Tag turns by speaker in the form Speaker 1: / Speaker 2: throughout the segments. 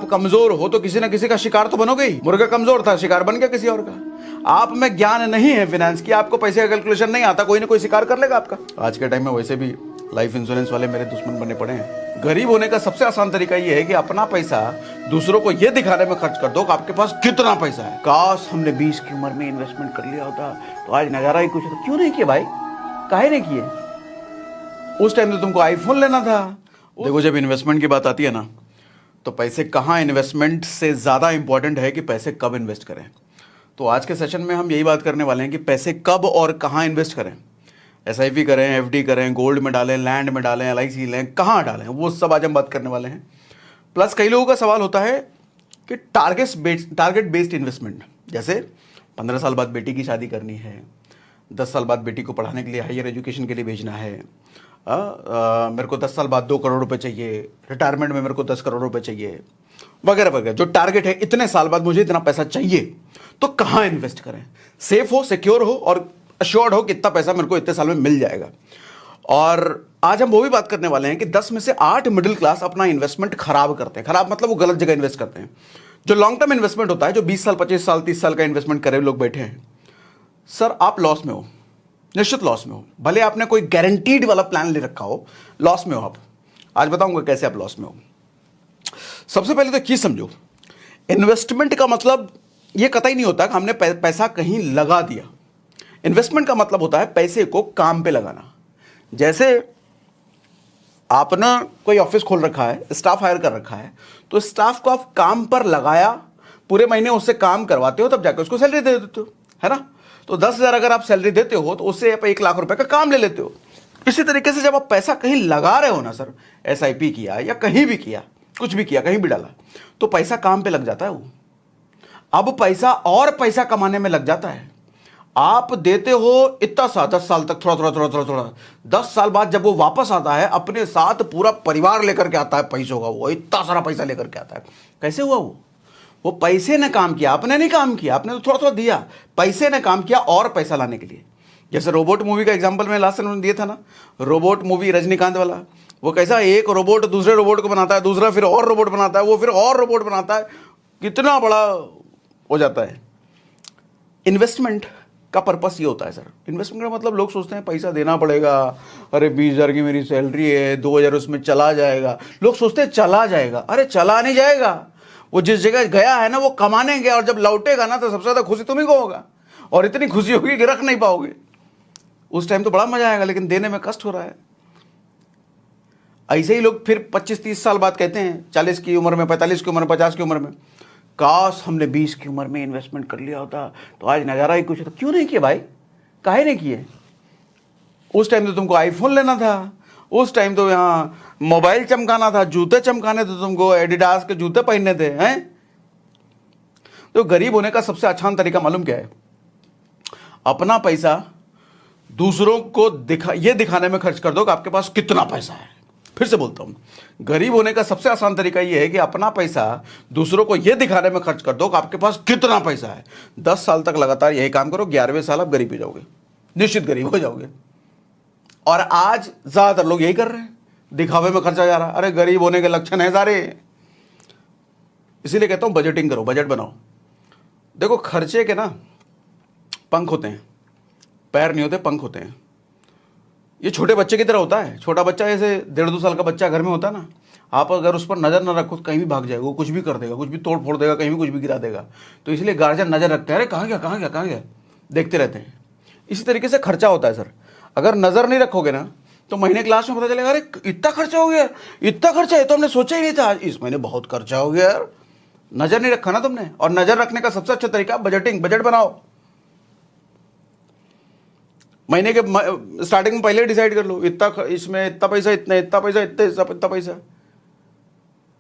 Speaker 1: कमजोर हो तो किसी ना किसी का शिकार तो बनोगे ही। मुर्गा कमजोर था, शिकार बन गया किसी और का। आप में ज्ञान नहीं है फाइनेंस की, आपको पैसे का कैलकुलेशन नहीं आता, कोई ना कोई शिकार कर लेगा आपका। आज के टाइम में वैसे भी लाइफ इंश्योरेंस वाले मेरे दुश्मन बने पड़े हैं। गरीब होने का सबसे आसान तरीका ये है कि अपना पैसा दूसरों को ये दिखाने में खर्च कर दो कि आपके पास कितना पैसा है। काश हमने 20 की उम्र में इन्वेस्टमेंट कर लिया होता तो आज नजारा ही कुछ होता। क्यों नहीं किया भाई, काहे नहीं किए? उस टाइम तो तुमको आईफोन लेना था। देखो, जब इन्वेस्टमेंट की बात आती है ना, तो पैसे कहाँ इन्वेस्टमेंट से ज़्यादा इंपॉर्टेंट है कि पैसे कब इन्वेस्ट करें। तो आज के सेशन में हम यही बात करने वाले हैं कि पैसे कब और कहाँ इन्वेस्ट करें। SIP करें, FD करें, गोल्ड में डालें, लैंड में डालें, LIC लें, कहाँ डालें, वो सब आज हम बात करने वाले हैं। प्लस कई लोगों का सवाल होता है कि टारगेट बेस्ड इन्वेस्टमेंट, जैसे 15 साल बाद बेटी की शादी करनी है, 10 साल बाद बेटी को पढ़ाने के लिए हायर एजुकेशन के लिए भेजना है, मेरे को 10 साल बाद 2 करोड़ रुपए चाहिए, रिटायरमेंट में मेरे को 10 करोड़ रुपए चाहिए, वगैरह वगैरह। जो टारगेट है, इतने साल बाद मुझे इतना पैसा चाहिए, तो कहाँ इन्वेस्ट करें? सेफ हो, सिक्योर हो और अश्योर्ड हो कि इतना पैसा मेरे को इतने साल में मिल जाएगा। और आज हम वो भी बात करने वाले हैं कि 10 में से 8 मिडिल क्लास अपना इन्वेस्टमेंट खराब करते हैं। खराब मतलब वो गलत जगह इन्वेस्ट करते हैं। जो लॉन्ग टर्म इन्वेस्टमेंट होता है, जो 20 साल, 25 साल, 30 साल का इन्वेस्टमेंट करे लोग बैठे हैं, सर आप लॉस में हो, निश्चित लॉस में हो। भले आपने कोई गारंटीड वाला प्लान ले रखा हो, लॉस में हो आप। आज बताऊंगा कैसे आप लॉस में हो। सबसे पहले तो चीज समझो, इन्वेस्टमेंट का मतलब यह कतई नहीं होता कि हमने पैसा कहीं लगा दिया। इन्वेस्टमेंट का मतलब होता है पैसे को काम पे लगाना। जैसे आपने कोई ऑफिस खोल रखा है, स्टाफ हायर कर रखा है, तो स्टाफ को आप काम पर लगाया, पूरे महीने उससे काम करवाते हो, तब जाकर उसको सैलरी दे देते हो, है ना। तो 10,000 अगर आप सैलरी देते हो तो उससे आप 1 लाख रुपए का काम ले लेते हो। इसी तरीके से जब आप पैसा कहीं लगा रहे हो ना सर, SIP किया या कहीं भी किया, कुछ भी किया, कहीं भी डाला, तो पैसा काम पे लग जाता है। वो अब पैसा और पैसा कमाने में लग जाता है। आप देते हो इतना सा 10 साल तक, थोड़ा थोड़ा थोड़ा थोड़ा थोड़ा, 10 साल बाद जब वो वापस आता है, अपने साथ पूरा परिवार लेकर के आता है पैसों का। वो इतना सारा पैसा लेकर के आता है। कैसे हुआ? वो पैसे ने काम किया, आपने नहीं काम किया, आपने तो थोड़ा थोड़ा दिया। पैसे ने काम किया और पैसा लाने के लिए। जैसे रोबोट मूवी का एग्जांपल मैं लास्ट में दिया था ना, रोबोट मूवी रजनीकांत वाला। वो कैसा, एक रोबोट दूसरे रोबोट को बनाता है, दूसरा फिर और रोबोट बनाता है, वो फिर और रोबोट बनाता है, कितना बड़ा हो जाता है। इन्वेस्टमेंट का पर्पस ये होता है सर। इन्वेस्टमेंट का मतलब लोग सोचते हैं पैसा देना पड़ेगा, अरे 20,000 की मेरी सैलरी है, 2,000 उसमें चला जाएगा। लोग सोचते हैं चला जाएगा, अरे चला नहीं जाएगा। वो जिस जगह गया है ना, वो कमाने गया, और जब लौटेगा ना तो सबसे ज्यादा खुशी तुम्ही को होगा, और इतनी खुशी होगी कि रख नहीं पाओगे। उस टाइम तो बड़ा मजा आएगा, लेकिन देने में कष्ट हो रहा है। ऐसे ही लोग फिर 25-30 साल बाद कहते हैं, 40 की उम्र में, 45 की उम्र में, 50 की उम्र में, काश हमने 20 की उम्र में इन्वेस्टमेंट कर लिया होता तो आज नजारा ही कुछ होता। क्यों नहीं किया भाई, काहे नहीं किए? उस टाइम तो तुमको आईफोन लेना था, उस टाइम तो यहाँ मोबाइल चमकाना था, जूते चमकाने थे, तुमको एडिडास के जूते पहनने थे, हैं? तो गरीब होने का सबसे आसान तरीका मालूम क्या है? अपना पैसा दूसरों को ये दिखाने में खर्च कर दो कि आपके पास कितना पैसा है। फिर से बोलता हूं, गरीब होने का सबसे आसान तरीका यह है कि अपना पैसा दूसरों को यह दिखाने में खर्च कर दो कि आपके पास कितना पैसा है। 10 साल तक लगातार यही काम करो, 11वें साल आप गरीब हो जाओगे, निश्चित गरीब हो जाओगे। और आज ज्यादातर लोग यही कर रहे हैं, दिखावे में खर्चा जा रहा है। अरे गरीब होने के लक्षण है सारे। इसीलिए कहता हूं बजटिंग करो, बजट बनाओ। देखो, खर्चे के ना पंख होते हैं, पैर नहीं होते, पंख होते हैं। ये छोटे बच्चे की तरह होता है। छोटा बच्चा ऐसे 1.5-2 साल का बच्चा घर में होता है ना, आप अगर उस पर नजर न रखो तो कहीं भी भाग जाएगा, वो कुछ भी कर देगा, कुछ भी तोड़ फोड़ देगा, कहीं भी कुछ भी गिरा देगा। तो इसलिए गार्जियन नजर रखते हैं, अरे कहाँ गया कहाँ गया कहाँ गया, देखते रहते हैं। इसी तरीके से खर्चा होता है सर। अगर नजर नहीं रखोगे ना तो महीने क्लास में पता चलेगा, अरे इतना खर्चा हो गया, इतना खर्चा है तो हमने सोचा ही नहीं था, इस महीने बहुत खर्चा हो गया यार। नजर नहीं रखा ना तुमने। और नजर रखने का सबसे अच्छा तरीका बजटिंग, बजट बनाओ। महीने के स्टार्टिंग में पहले डिसाइड कर लो, इतना इसमें इतना पैसा, इतना पैसा, इतना पैसा।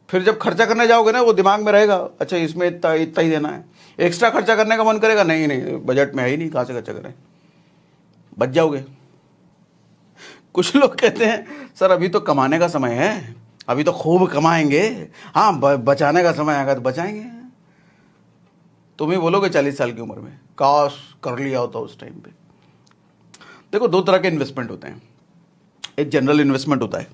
Speaker 1: फिर जब खर्चा करने जाओगे ना, वो दिमाग में रहेगा, अच्छा इसमें इतना इतना ही देना है। एक्स्ट्रा खर्चा करने का मन करेगा, नहीं नहीं बजट में है ही नहीं, कहाँ से खर्चा करें, बच जाओगे। कुछ लोग कहते हैं सर अभी तो कमाने का समय है, अभी तो खूब कमाएंगे, हाँ बचाने का समय आएगा तो बचाएंगे। तुम ही बोलोगे 40 साल की उम्र में, काश कर लिया होता उस टाइम पे। देखो, 2 तरह के इन्वेस्टमेंट होते हैं। एक जनरल इन्वेस्टमेंट होता है,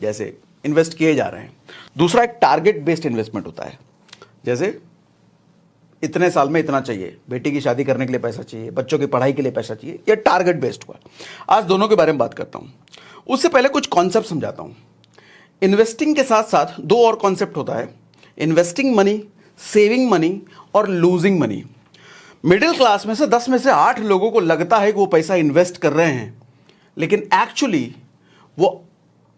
Speaker 1: जैसे इन्वेस्ट किए जा रहे हैं। दूसरा एक टारगेट बेस्ड इन्वेस्टमेंट होता है, जैसे इतने साल में इतना चाहिए, बेटी की शादी करने के लिए पैसा चाहिए, बच्चों की पढ़ाई के लिए पैसा चाहिए, यह टारगेट बेस्ड हुआ। आज दोनों के बारे में बात करता हूं। उससे पहले कुछ कॉन्सेप्ट समझाता हूं। इन्वेस्टिंग के साथ साथ दो और कॉन्सेप्ट होता है, इन्वेस्टिंग मनी, सेविंग मनी और लूजिंग मनी। मिडिल क्लास में से 10 में से 8 लोगों को लगता है कि वो पैसा इन्वेस्ट कर रहे हैं, लेकिन एक्चुअली वो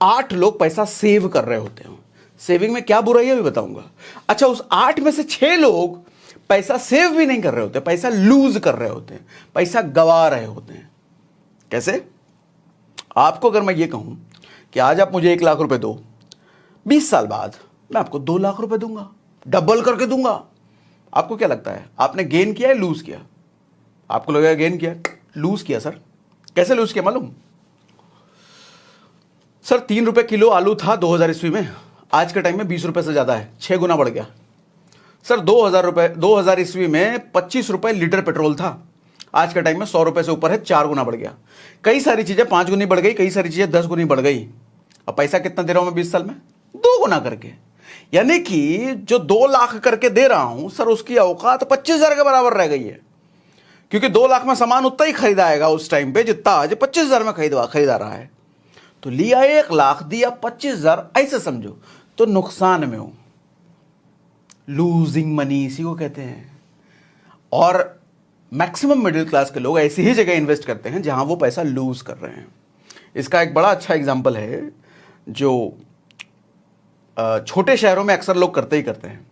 Speaker 1: 8 लोग पैसा सेव कर रहे होते हैं। सेविंग में क्या बुराई है भी बताऊंगा। अच्छा, उस 8 में से 6 लोग पैसा सेव भी नहीं कर रहे होते, पैसा लूज कर रहे होते हैं, पैसा गवा रहे होते हैं। कैसे? आपको अगर मैं ये कहूं कि आज आप मुझे 1 लाख रुपए दो, 20 साल बाद मैं आपको 2 लाख रुपए दूंगा, डबल करके दूंगा, आपको क्या लगता है आपने गेन किया है लूज किया? आपको लगेगा गेन किया, लूज किया। सर कैसे लूज किया मालूम? सर 3 रुपए किलो आलू था 2000 ईस्वी में, आज के टाइम में 20 रुपए से ज्यादा है, 6 गुना बढ़ गया। सर 2000 ईस्वी में 25 रुपए लीटर पेट्रोल था, आज के टाइम में 100 रुपए से ऊपर है, 4 गुना बढ़ गया। कई सारी चीजें 5 गुनी बढ़ गई, कई सारी चीजें 10 गुनी बढ़ गई। अब पैसा कितना दे रहा हूं मैं 20 साल में? 2 गुना करके। यानी कि जो 2 लाख करके दे रहा हूं सर, उसकी औकात 25,000 के बराबर रह गई है, क्योंकि 2 लाख में सामान उतना ही खरीदा आएगा उस टाइम पे जितना आज 25,000 में खरीदा रहा है। तो लिया 1 लाख, दिया 25,000, ऐसे समझो तो नुकसान में हो, लूजिंग मनी इसी को कहते हैं। और मैक्सिमम मिडिल क्लास के लोग ऐसी ही जगह इन्वेस्ट करते हैं जहां वो पैसा लूज कर रहे हैं। इसका एक बड़ा अच्छा एग्जांपल है जो छोटे शहरों में अक्सर लोग करते ही करते हैं।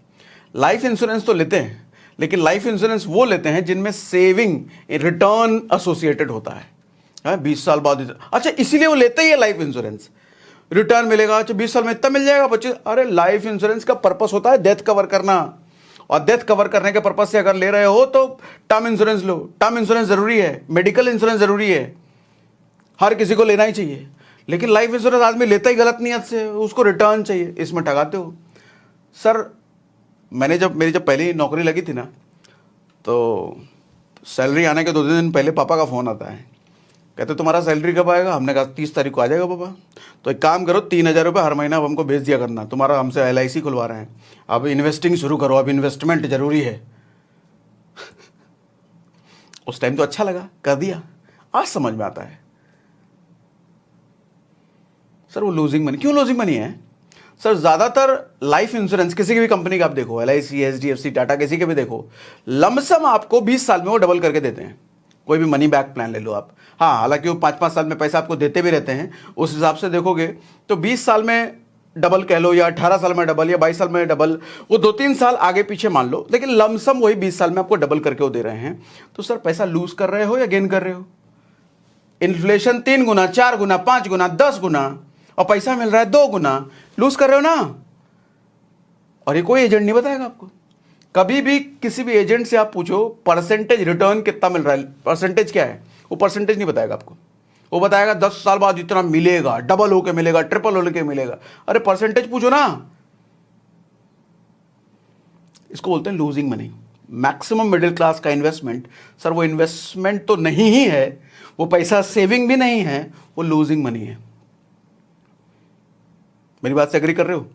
Speaker 1: लाइफ इंश्योरेंस तो लेते हैं, लेकिन लाइफ इंश्योरेंस वो लेते हैं जिनमें सेविंग रिटर्न एसोसिएटेड होता है। 20 साल बाद, अच्छा इसीलिए वो लेते ही है लाइफ इंश्योरेंस, रिटर्न मिलेगा। अच्छा 20 साल में इतना मिल जाएगा 25। अरे लाइफ इंश्योरेंस का पर्पस होता है डेथ कवर करना, और डेथ कवर करने के पर्पस से अगर ले रहे हो तो टर्म इंश्योरेंस लो। टर्म इंश्योरेंस जरूरी है, मेडिकल इंश्योरेंस जरूरी है, हर किसी को लेना ही चाहिए। लेकिन लाइफ इंश्योरेंस आदमी लेता ही गलत नियत से, उसको रिटर्न चाहिए, इसमें ठगाते हो। सर मेरी जब पहली नौकरी लगी थी ना, तो सैलरी आने के 2 दिन पहले पापा का फ़ोन आता है, कहते तुम्हारा सैलरी कब आएगा? हमने कहा 30 तारीख को आ जाएगा पापा। तो एक काम करो, 3,000 रुपये हर महीना अब हमको भेज दिया करना, तुम्हारा हमसे LIC खुलवा रहे हैं, अब इन्वेस्टिंग शुरू करो, अब इन्वेस्टमेंट जरूरी है। उस टाइम तो अच्छा लगा, कर दिया। आज समझ में आता है सर वो लूजिंग मनी। क्यों लूजिंग मनी है? सर ज्यादातर लाइफ इंश्योरेंस किसी की भी कंपनी का आप देखो, LIC, HDFC, टाटा, किसी के भी देखो, लमसम आपको 20 साल में वो डबल करके देते हैं। कोई भी मनी बैक प्लान ले लो आप, हाँ हालांकि वो 5-5 साल में पैसा आपको देते भी रहते हैं, उस हिसाब से देखोगे तो 20 साल में डबल कह लो, या 18 साल में डबल, या 22 साल में डबल, वो 2-3 साल आगे पीछे मान लो, लेकिन लमसम वही 20 साल में आपको डबल करके वो दे रहे हैं। तो सर पैसा लूज कर रहे हो या गेन कर रहे हो? इन्फ्लेशन 3 गुना, 4 गुना, 5 गुना, 10 गुना, और पैसा मिल रहा है 2 गुना, लूज कर रहे हो ना। और ये कोई एजेंट नहीं बताएगा आपको। कभी भी किसी भी एजेंट से आप पूछो परसेंटेज रिटर्न कितना मिल रहा है, परसेंटेज क्या है, वो परसेंटेज नहीं बताएगा आपको। वो बताएगा 10 साल बाद इतना मिलेगा, डबल होके मिलेगा, ट्रिपल होके मिलेगा। अरे परसेंटेज पूछो ना। इसको बोलते हैं losing money. Maximum middle class का इन्वेस्टमेंट, सर वो इन्वेस्टमेंट तो नहीं ही है, वो पैसा सेविंग भी नहीं है, वो लूजिंग मनी है। मेरी बात से एग्री कर रहे हो?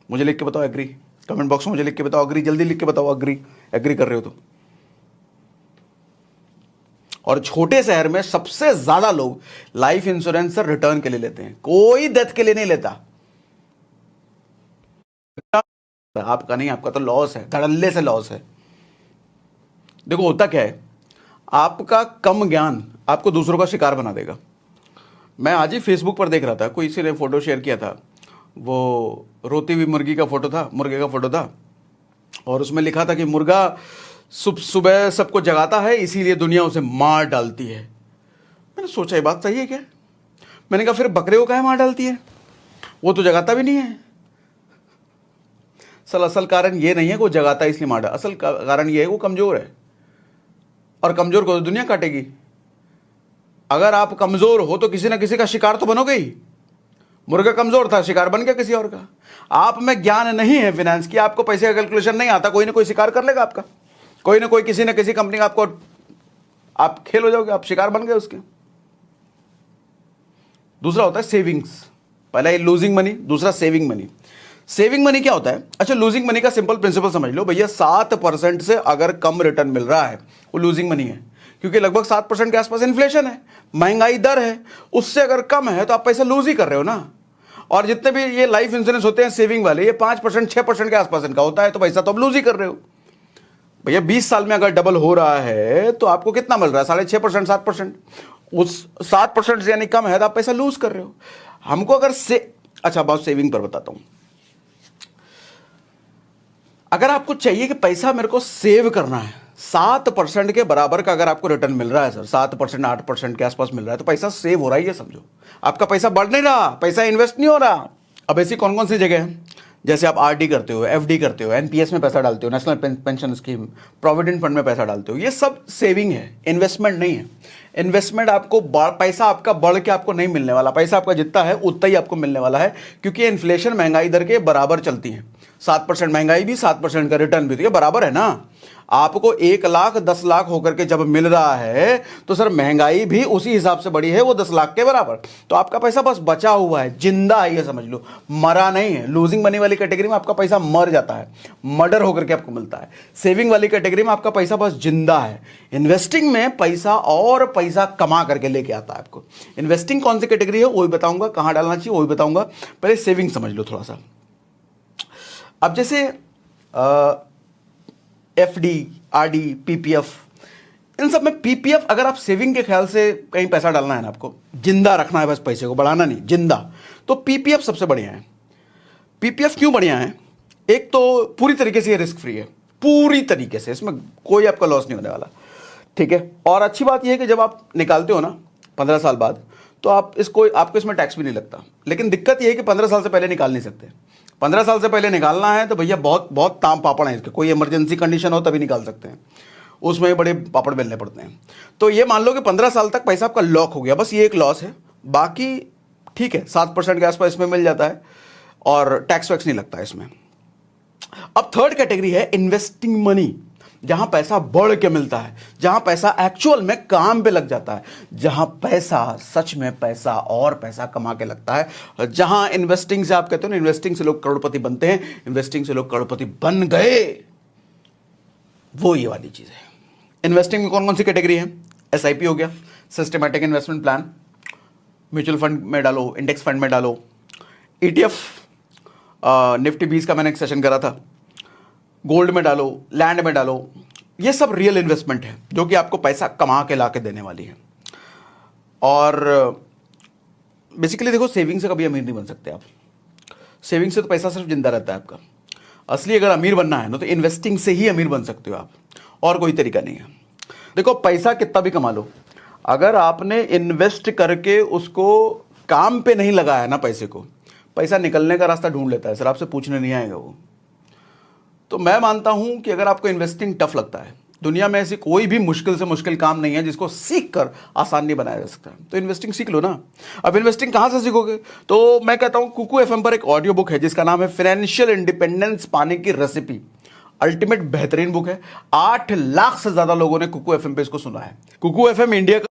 Speaker 1: मुझे लिख के बताओ एग्री, कमेंट बॉक्स में मुझे लिख के बताओ एग्री, जल्दी लिख के बताओ एग्री कर रहे हो तो। और छोटे शहर में सबसे ज्यादा लोग लाइफ इंश्योरेंस सर रिटर्न के लिए लेते हैं, कोई डेथ के लिए नहीं लेता। आपका नहीं, आपका तो लॉस है, धड़ल्ले से लॉस है। देखो होता क्या है, आपका कम ज्ञान आपको दूसरों का शिकार बना देगा। मैं आज ही फेसबुक पर देख रहा था, कोई किसी ने फोटो शेयर किया था, वो रोती हुई मुर्गे का फोटो था, और उसमें लिखा था कि मुर्गा सुबह सबको जगाता है, इसीलिए दुनिया उसे मार डालती है। मैंने सोचा ये बात सही है क्या? मैंने कहा फिर बकरे को काहे मार डालती है, वो तो जगाता भी नहीं है। असल कारण ये नहीं है कि वो जगाता है इसलिए मार डाल, असल कारण ये है वो कमजोर है, और कमजोर को तो दुनिया काटेगी। अगर आप कमजोर हो तो किसी ना किसी का शिकार तो बनोगे ही। मुर्गा कमजोर था, शिकार बन गया किसी और का। आप में ज्ञान नहीं है फाइनेंस की, आपको पैसे का कैलकुलेशन नहीं आता, कोई ना कोई शिकार कर लेगा आपका, कोई ना कोई किसी ना किसी कंपनी का आपको, आप खेल हो जाओगे, आप शिकार बन गए उसके। दूसरा होता है सेविंग्स। पहला ये लूजिंग मनी, दूसरा सेविंग मनी। सेविंग मनी क्या होता है? अच्छा, लूजिंग मनी का सिंपल प्रिंसिपल समझ लो भैया, 7% से अगर कम रिटर्न मिल रहा है वो लूजिंग मनी है, क्योंकि लगभग 7% के आसपास इन्फ्लेशन है, महंगाई दर है, उससे अगर कम है तो आप पैसा लूज ही कर रहे हो ना। और जितने भी ये लाइफ इंश्योरेंस होते हैं सेविंग वाले, ये 5% 6% के आसपास इनका होता है, तो पैसा तो आप लूज ही कर रहे हो भैया। 20 साल में अगर डबल हो रहा है तो आपको कितना मिल रहा है? 6.5% 7%। उस 7% से यानी कम है तो आप पैसा लूज कर रहे हो। हमको अगर अच्छा, बहुत सेविंग पर बताता हूं। अगर आपको चाहिए कि पैसा मेरे को सेव करना है, 7% के बराबर का अगर आपको रिटर्न मिल रहा है सर, 7% 8% के आसपास मिल रहा है, तो पैसा सेव हो रहा है, ये समझो। आपका पैसा बढ़ नहीं रहा, पैसा इन्वेस्ट नहीं हो रहा। अब ऐसी कौन कौन सी जगह है? जैसे आप आरडी करते हो, एफडी करते हो, एनपीएस में पैसा डालते हो, national pension scheme, provident fund में पैसा डालते हो, ये सब सेविंग है, इन्वेस्टमेंट नहीं है। इन्वेस्टमेंट आपको पैसा आपका बढ़ के आपको नहीं मिलने वाला, पैसा आपका जितना है उतना ही आपको मिलने वाला है, क्योंकि इन्फ्लेशन महंगाई दर के बराबर चलती है। 7% महंगाई भी, 7% का रिटर्न भी, तो ये बराबर है ना। आपको 1 लाख 10 लाख होकर के जब मिल रहा है तो सर महंगाई भी उसी हिसाब से बढ़ी है, वो 10 लाख के बराबर। तो आपका पैसा बस बचा हुआ है, जिंदा है, ये समझ लो, मरा नहीं है। लूजिंग मनी वाली कैटेगरी में आपका पैसा मर जाता है, मर्डर होकर के आपको मिलता है। सेविंग वाली कैटेगरी में आपका पैसा बस जिंदा है। इन्वेस्टिंग में पैसा और पैसा कमा करके लेके आता है आपको। इन्वेस्टिंग कौन सी कैटेगरी है वो भी बताऊंगा, कहां डालना चाहिए वो भी बताऊंगा, पहले सेविंग समझ लो थोड़ा सा। अब जैसे एफडी, आरडी, पीपीएफ, इन सब में पीपीएफ अगर आप सेविंग के ख्याल से कहीं पैसा डालना है ना, आपको जिंदा रखना है, बस पैसे को बढ़ाना नहीं, जिंदा, तो पीपीएफ सबसे बढ़िया है। पीपीएफ क्यों बढ़िया है? एक तो पूरी तरीके से ये रिस्क फ्री है, पूरी तरीके से, इसमें कोई आपका लॉस नहीं होने वाला, ठीक है। और अच्छी बात यह है कि जब आप निकालते हो ना 15 साल बाद, तो आपको इसमें टैक्स भी नहीं लगता। लेकिन दिक्कत यह है कि 15 साल से पहले निकाल नहीं सकते। 15 साल से पहले निकालना है तो भैया बहुत बहुत ताम पापड़ है इसके, कोई इमरजेंसी कंडीशन हो तभी निकाल सकते हैं, उसमें बड़े पापड़ बेलने पड़ते हैं। तो ये मान लो कि 15 साल तक पैसा आपका लॉक हो गया, बस ये एक लॉस है, बाकी ठीक है, 7% के आसपास इसमें मिल जाता है और टैक्स वैक्स नहीं लगता है इसमें। अब थर्ड कैटेगरी है इन्वेस्टिंग मनी, जहां पैसा बढ़ के मिलता है, जहां पैसा एक्चुअल में काम पे लग जाता है, जहां पैसा सच में पैसा और पैसा कमा के लगता है, जहां इन्वेस्टिंग से आप कहते हो ना, इन्वेस्टिंग से लोग करोड़पति बनते हैं, इन्वेस्टिंग से लोग करोड़पति बन गए, वो ये वाली चीज है। इन्वेस्टिंग में कौन कौन सी कैटेगरी है? एसआईपी हो गया, systematic investment plan, mutual fund में डालो, इंडेक्स फंड में डालो, ईटीएफ, निफ्टी 20 का मैंने एक सेशन करा था, गोल्ड में डालो, लैंड में डालो, ये सब रियल इन्वेस्टमेंट है जो कि आपको पैसा कमा के ला के देने वाली है। और बेसिकली देखो, सेविंग से कभी अमीर नहीं बन सकते आप, सेविंग से तो पैसा सिर्फ जिंदा रहता है आपका। असली अगर अमीर बनना है ना तो इन्वेस्टिंग से ही अमीर बन सकते हो आप, और कोई तरीका नहीं है। देखो, पैसा कितना भी कमा लो, अगर आपने इन्वेस्ट करके उसको काम पे नहीं लगाया ना पैसे को, पैसा निकलने का रास्ता ढूंढ लेता है सर, आपसे पूछने नहीं आएगा वो। तो मैं मानता हूं कि अगर आपको इन्वेस्टिंग टफ लगता है, दुनिया में ऐसी कोई भी मुश्किल से मुश्किल काम नहीं है जिसको सीख कर आसान नहीं बनाया जा सकता, तो इन्वेस्टिंग सीख लो ना। अब इन्वेस्टिंग कहां से सीखोगे? तो मैं कहता हूं कुकू एफएम पर एक ऑडियो बुक है जिसका नाम है फाइनेंशियल इंडिपेंडेंस पाने की रेसिपी। अल्टीमेट बेहतरीन बुक है, 8 लाख से ज्यादा लोगों ने कुकू एफएम पे इसको सुना है। कुकू एफएम इंडिया का